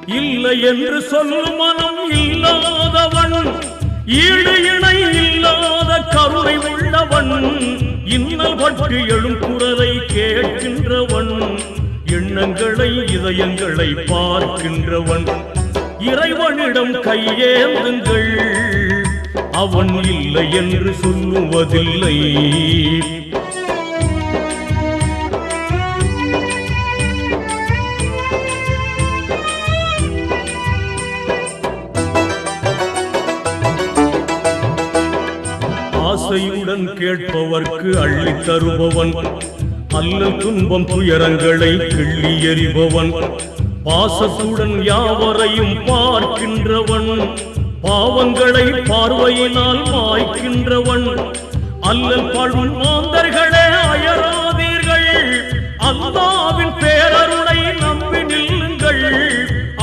இல்லை என்று சொல்லும் மனம் இல்லாதவன், ஈடு இணை இல்லாத கருணை உள்ளவன், இன்னல் பற்றி எழும் குரலை கேட்கின்றவன், எண்ணங்களை இதயங்களை பார்க்கின்றவன். இறைவனிடம் கையேந்துங்கள், அவன் இல்லை என்று சொல்லுவதில்லை. ஆசையுடன் கேட்பவர்க்கு அள்ளி தருபவன், அல்லல் துன்பம் துயரங்களை கிள்ளி எறிபவன், பாசத்துடன் யாவரையும் பார்க்கின்றவன், பாவங்களை பார்வையினால் மாய்க்கின்றவன், அல்லல் பாழும் மாந்தர்களே அயராதீர்கள், அல்லாஹ்வின்